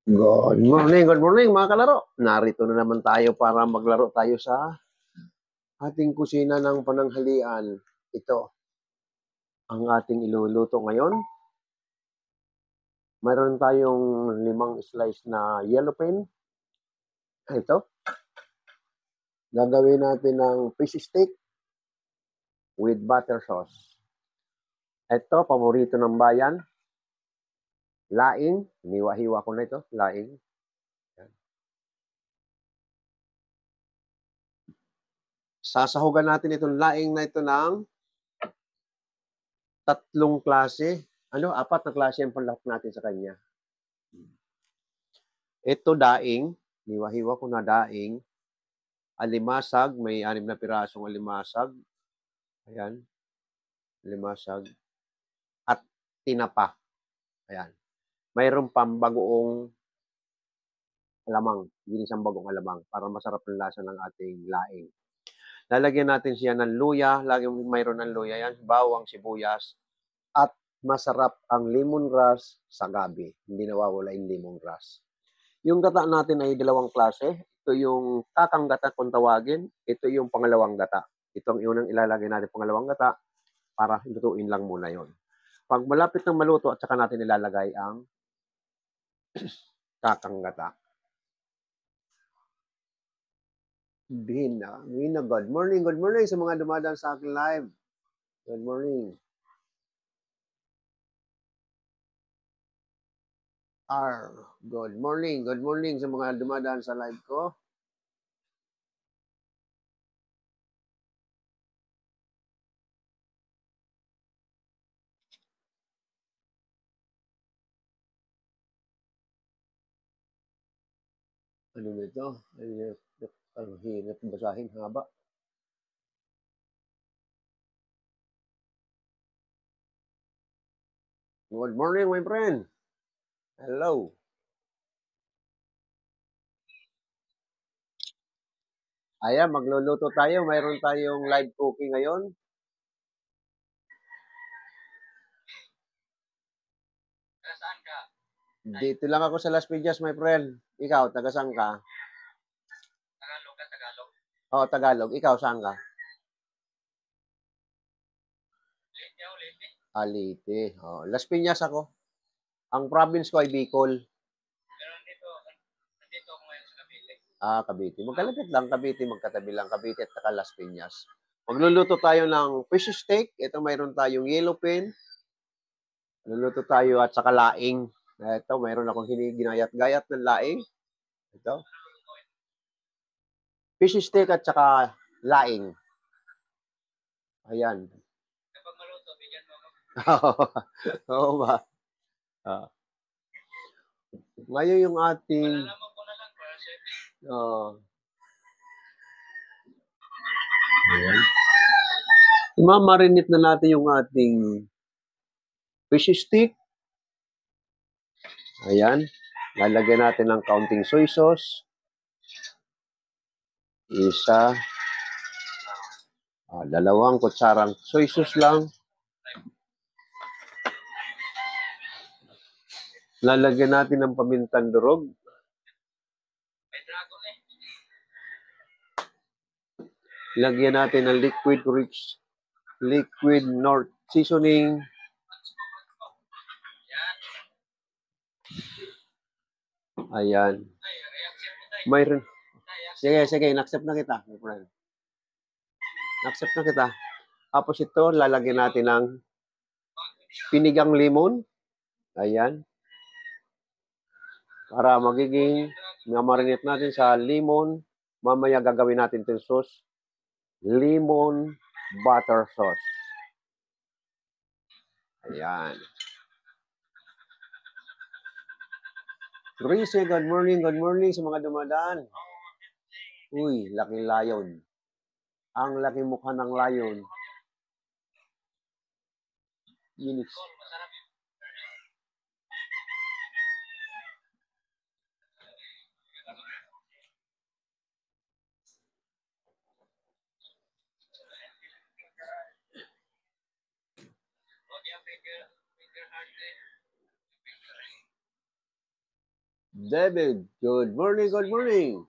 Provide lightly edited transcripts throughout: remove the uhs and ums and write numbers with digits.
Good morning mga kalaro. Narito na naman tayo para maglaro tayo sa ating kusina ng pananghalian. Ito ang ating iluluto ngayon. Mayroon tayong 5 slice na yellow pen. Ito. Gagawin natin ng fish steak with butter sauce. Ito, paborito ng bayan. Laing. Hiniwa-hiwa ko na ito. Laing. Sasahugan natin itong laing na ito ng 3 klase. 4 na klase ang panlak natin sa kanya. Ito daing. Hiniwa-hiwa ko na daing. Alimasag. May 6 na pirasong alimasag. Ayan. Alimasag. At tinapa. Ayan. Mayroon pang bagoong alamang. Ginisang bagoong alamang para masarap ang lasa ng ating laing. Lalagyan natin siya ng luya. Mayroon ng luya yan. Bawang, sibuyas. At masarap ang lemongrass sa gabi. Hindi nawawala yung lemongrass. Yung gata natin ay 2 klase. Ito yung kakang gata kung tawagin. Ito yung pangalawang gata. Ito ang unang ilalagay natin pangalawang gata para lutuin lang muna yon. Pag malapit ng maluto at saka natin ilalagay ang kakang gata. Bina, good morning sa mga dumadaan sa aking live. Good morning. Good morning sa mga dumadaan sa live ko. Ano nito? Ang hirap basahin, haba. Good morning, my friend. Hello. Ayan, magluluto tayo. Mayroon tayong live cooking ngayon. Saan ka? Dito lang ako sa Las Piñas, my friend. Ikaw, taga saan ka? Tagalog ka, Tagalog? Oo, Tagalog. Ikaw, saan ka? Leyte. Leyte. Oh, Las Piñas ako. Ang province ko ay Bicol. Pero nandito ako ngayon sa Cavite. Cavite. Magkalapit lang, Cavite. Magkatabi lang, Cavite at saka Las Piñas. Magluluto tayo ng fish steak. Ito mayroon tayong yellow pen. Magluluto tayo at saka laing. Ito, mayroon akong ginayat-gayat ng laing. Ito. Fish steak at saka laing. Ayan. Kapag maluto, bigyan mo ako. Oo ba? Ngayon yung ating... Malalaman ko na lang, chef. Ayan. Imamarinate na natin yung ating fish stick. Ayan. Lalagyan natin ng kaunting soy sauce. Isa. 2 kutsarang soy sauce lang. Lalagyan natin ng pamintang durog. Lagyan natin ng liquid North seasoning. Ayan. Mayroon. Sige, in-accept na kita. In-accept na kita. Tapos ito, lalagyan natin ng pinigang limon. Ayan. Para magiging marinate natin sa limon. Mamaya gagawin natin itong sauce. Lemon butter sauce. Ayan. Grace, good morning sa mga dumadaan. Uy, laking layon. Ang laking mukha ng layon. Unix. David, good morning, good morning.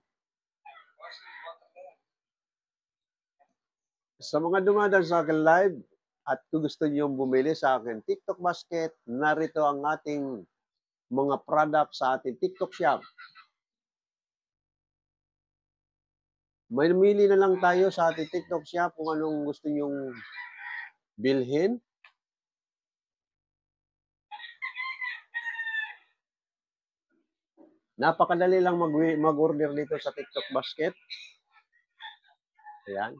Sa mga dumadaan sa akin live at kung gusto niyo bumili sa akin TikTok basket, narito ang ating mga product sa ating TikTok shop. Mamili na lang tayo sa ating TikTok shop kung anong gusto niyong bilhin. Napakadali lang mag-order dito sa TikTok basket. Ayan.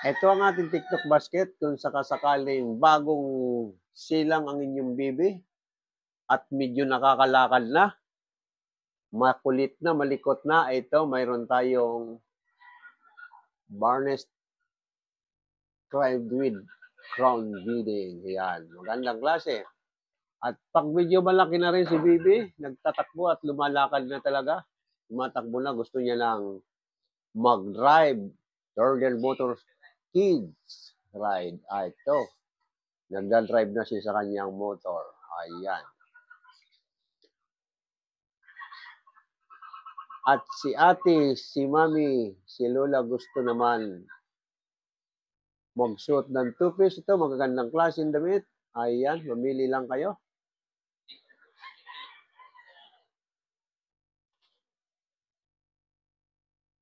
Ito ang ating TikTok basket kung sakasakaling bagong silang ang inyong bibi at medyo nakakalakad na, makulit na, malikot na. Ito, mayroon tayong Barnes Crime with Crown Beading. Ayan, magandang klase. At pag medyo malaki na rin si Bibi, nagtatakbo at lumalakad na talaga, tumatakbo na, gusto niya lang mag-drive, Jordan Motors Kids Ride. Ito, nagda-drive na siya sa kanyang motor. Ayan. At si ate, si mami, si lola gusto naman magsuot ng two-piece. Ito, magagandang klaseng damit. Ayan, mamili lang kayo.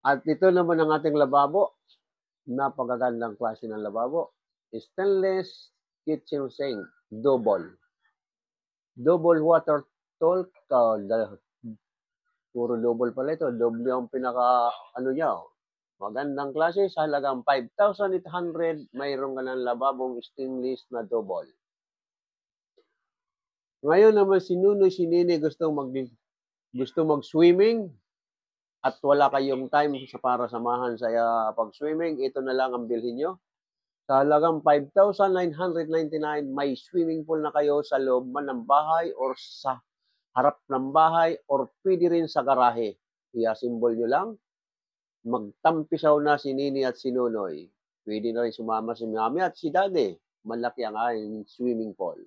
At ito naman ang ating lababo. Napakagandang klase ng lababo. Stainless kitchen sink, double. Double water talk. Puro double pala ito. Double yung pinaka, niya. Magandang klase. Sa halagang 5,800, mayroon ka ng lababong stainless na double. Ngayon naman si Nuno, si Nini gusto mag-swimming at wala kayong time para samahan sa pag-swimming, ito na lang ang bilhin nyo. Sa halagang 5,999, may swimming pool na kayo sa loob man ng bahay or sa harap ng bahay or pwede rin sa garahe. I-assemble nyo lang. Magtampisaw na si Nini at si Nonoy. Pwede na rin sumama si Mami at si Daddy. Malaki ang aking swimming pool.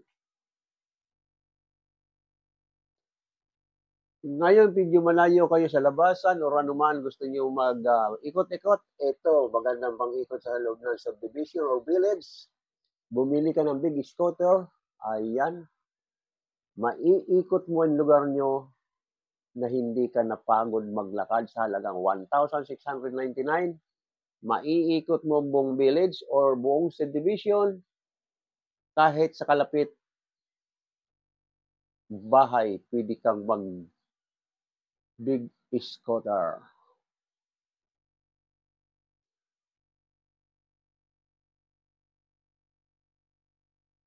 Ngayon, medyo malayo kayo sa labasan o anuman gusto niyo mag-ikot-ikot, ito, magandang pang-ikot sa loob ng subdivision or village. Bumili ka ng big scooter, ayan. Maiikot mo ang lugar nyo na hindi ka napagod maglakad sa halagang 1,699. Maiikot mo buong village or buong subdivision kahit sa kalapit bahay, pwede kang big scooter.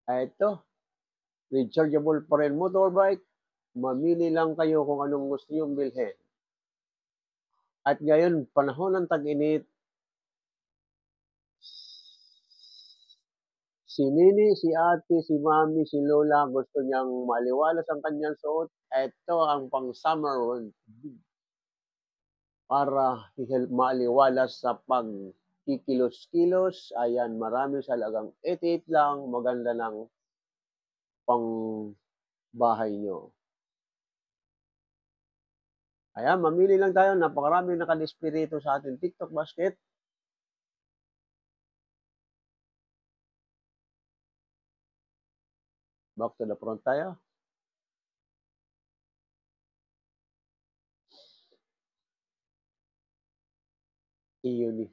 Ito, rechargeable pa rin motorbike. Mamili lang kayo kung anong gusto nyo bilhin. At ngayon, panahon ng tag-init, si Nini, si ate, si mami, si lola, gusto niyang maliwalas ang kanyang suot. Ito ang pang-summer para maliwalas sa pag-kikilos-kilos. Ayan, marami sa halagang 88 lang. Maganda ng pang bahay nyo. Ayan, mamili lang tayo. Napakarami naka-display rito sa ating TikTok basket. Back to the front tayo. Iyon.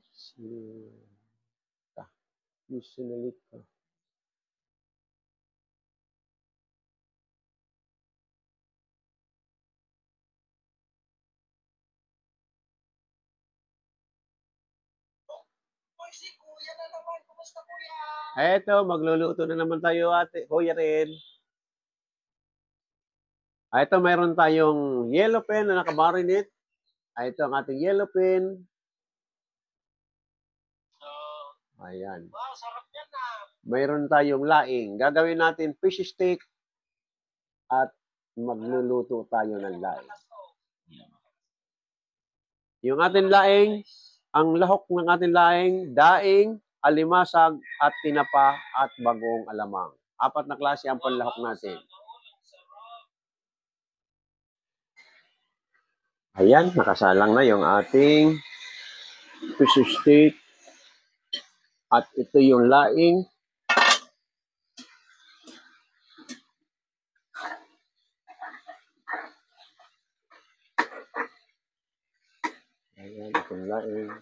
Si Kuya na naman. Kumusta, Kuya? Eto, magluluto na naman tayo, ate. Kuya rin. Ito, mayroon tayong yellow pen na nakabarinate. Ito ang ating yellow pen. Ayan. Wow, sarap yan na. Mayroon tayong laing. Gagawin natin fish steak at magluluto tayo ng laing. Yung ating laing, ang lahok ng ating laing, daing alimasag at tinapa at bagoong alamang. 4 na klase ang panlahok natin. Ayan, nakasalang na yung ating fish steak. At ito yung laing. Ayan, ito yung laing.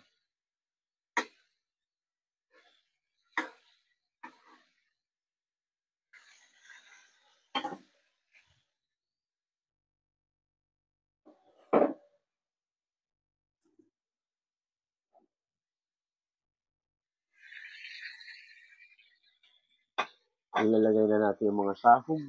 Ilalagay na natin yung mga sahog.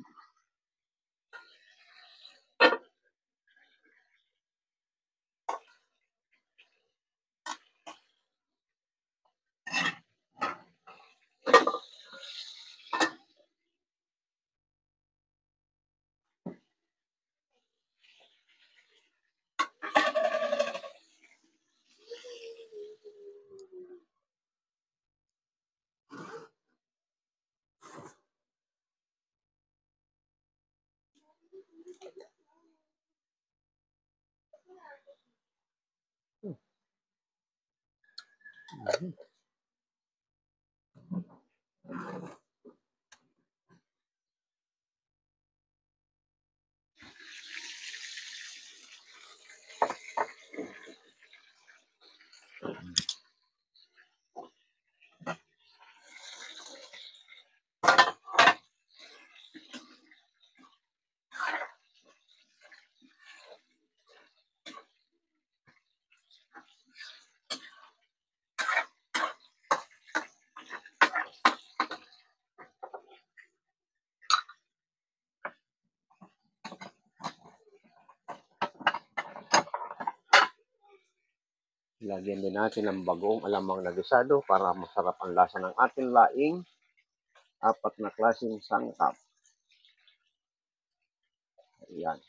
Lagyan din natin ng bagoong alamang na gisado para masarap ang lasa ng ating laing. 4 na klaseng sangkap. Ayan.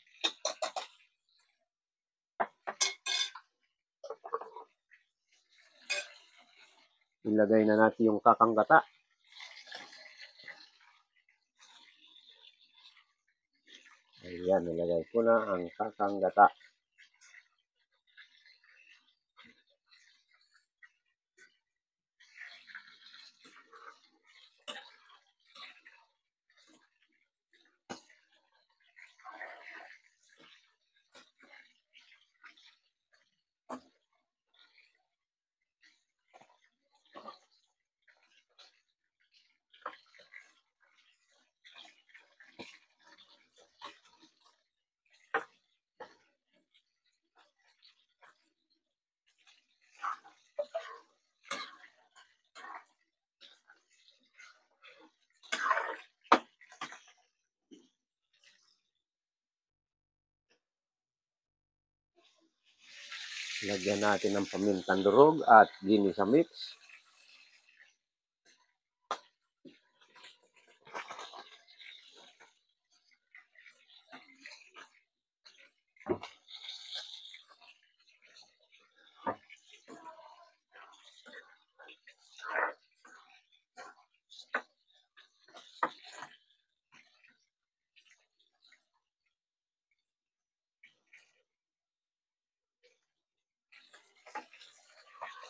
Ilagay na natin yung kakanggata. Ayan, nilagay ko na ang kakanggata. Lagyan natin ng pamintang durog at ginisa mix.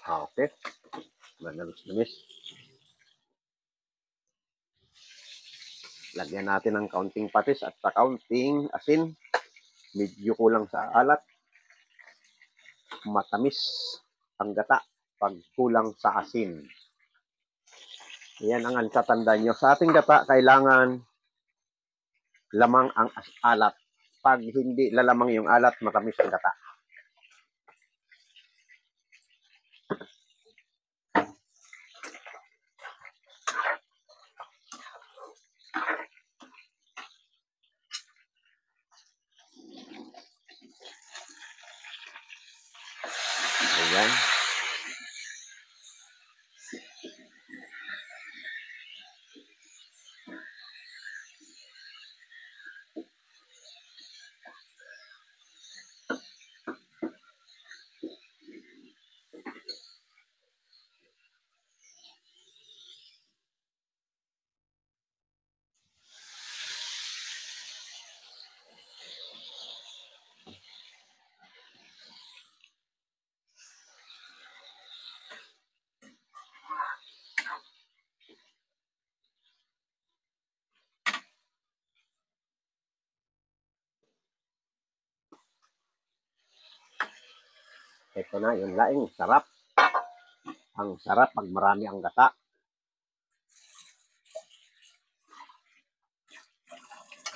Okay. Manamis-namis. Lagyan natin ng kaunting patis at kaunting asin. Medyo kulang sa alat. Matamis ang gata pag kulang sa asin. Yan ang tatandaan nyo. Sa ating gata, kailangan lamang ang alat. Pag hindi lalamang yung alat, matamis ang gata. Ayan. Ito na yung laing. Sarap. Ang sarap pag marami ang gata.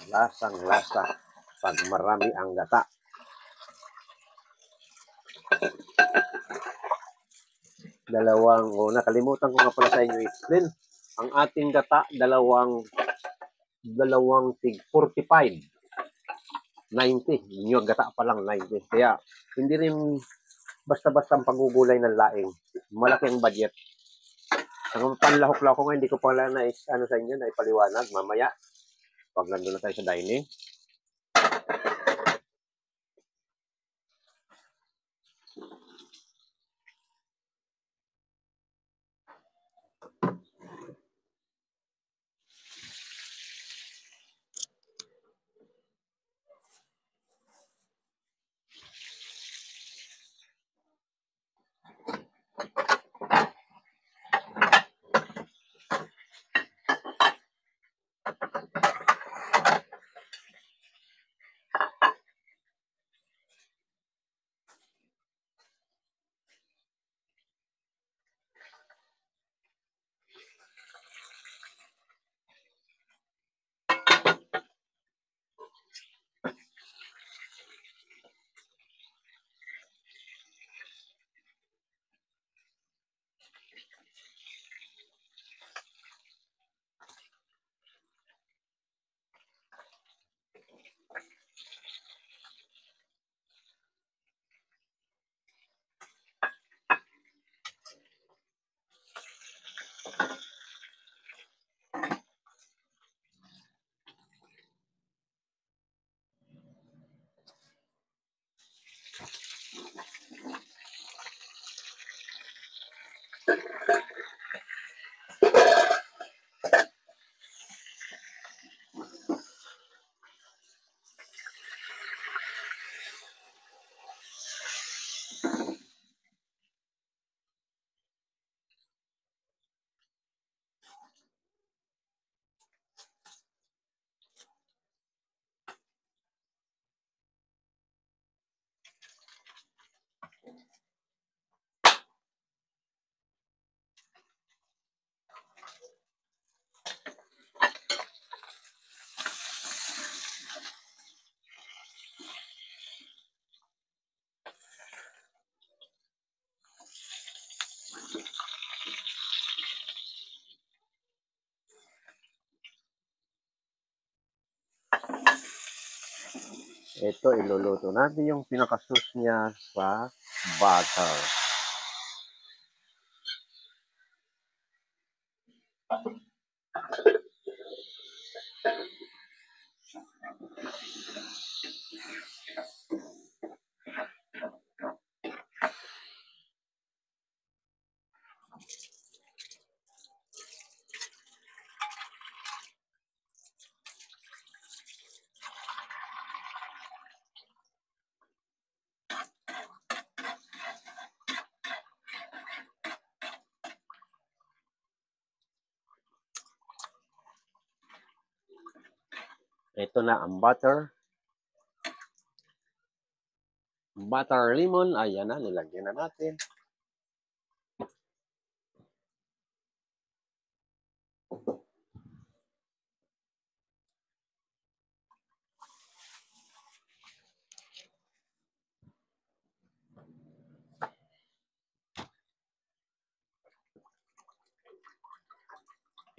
Lasang-lasa pag marami ang gata. Nakalimutan ko nga pala sa inyo i-explain. Ang ating gata, dalawang tig 45. 90. Yung gata pa lang 90. Kaya, hindi rin basta-basta ang pagugulay ng laing. Malaki ang budget. Ang panlahok-lahok ko nga, hindi ko pala sa inyo, na ipaliwanag mamaya. Pag nandun na tayo sa dining. Ito, iluluto natin yung pinakasus niya sa butter. Ito na ang butter. Butter lemon. Ayan na, nilagyan na natin.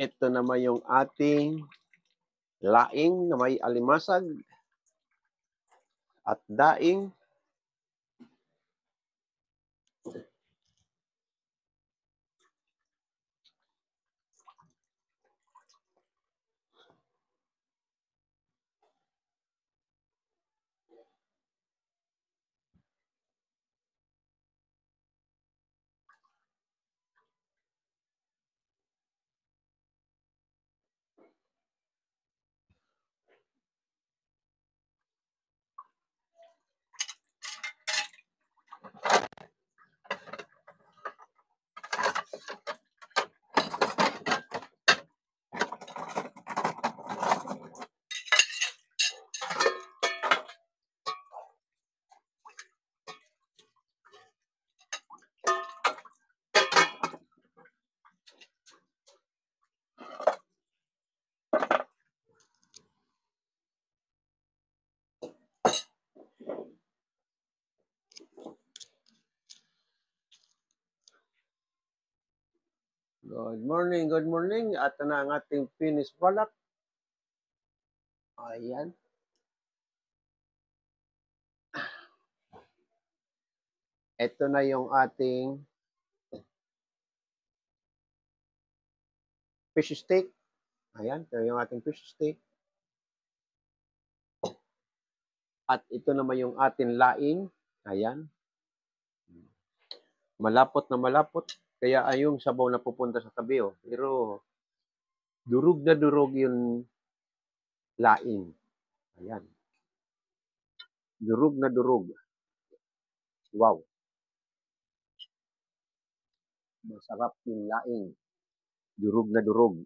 Ito naman yung ating laing na may alimasag at daing. Good morning, good morning. At na ang ating finished product. Ayan. Ito na yung ating fish steak. Ayan, ito yung ating fish steak. At ito naman yung ating laing. Ayan. Malapot na malapot. Kaya ayong sabaw na pupunta sa tabi. Oh. Pero durog na durog yung laing. Ayan. Durog na durog. Wow. Masarap yung laing. Durog na durog.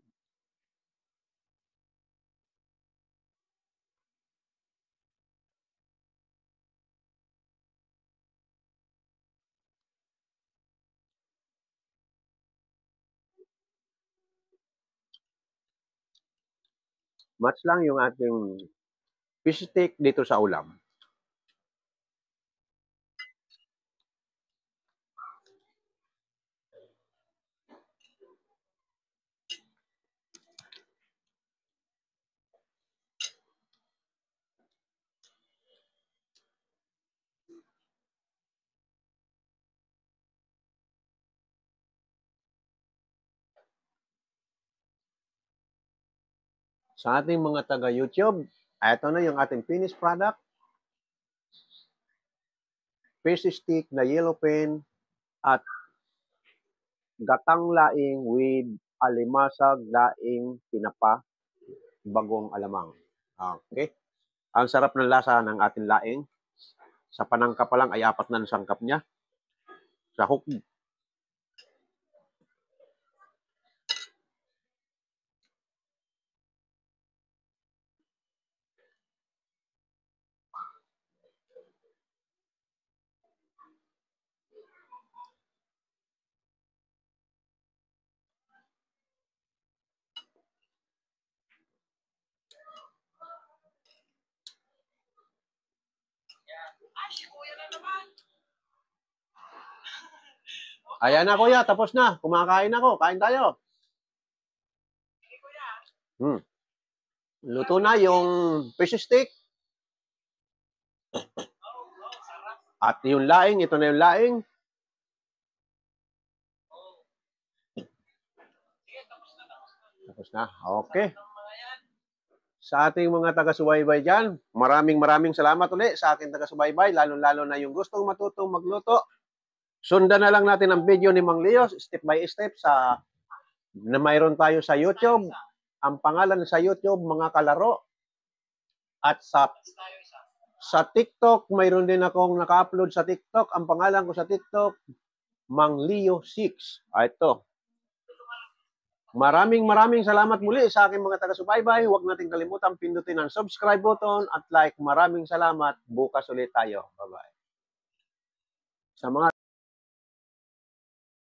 Match lang yung ating fish steak dito sa ulam. Sa ating mga taga-YouTube, ito na yung ating finished product. Fish stick na yellowfin at gatang laing with alimasag laing tinapa bagong alamang. Okay. Ang sarap ng lasa ng ating laing. Sa panangka pa lang ay 4 na sangkap niya. Sa hook. Ayan na kuya, tapos na. Kumakain ako. Kain tayo. Luto na yung fish steak. At yung laing, ito na yung laing. Tapos na. Okay. Sa ating mga taga-subaybay dyan, maraming salamat ulit sa aking taga-subaybay, lalo-lalo na yung gustong matutong magluto. Sundan na lang natin ang video ni Mang Leo, step by step, na mayroon tayo sa YouTube. Ang pangalan sa YouTube, mga kalaro. At sa TikTok, mayroon din akong naka-upload sa TikTok. Ang pangalan ko sa TikTok, Mang Leo 6. Ito. Maraming salamat muli sa aking mga taga-subaybay. Huwag nating kalimutan pindutin ang subscribe button at like. Maraming salamat. Bukas ulit tayo. Bye-bye. Sa mga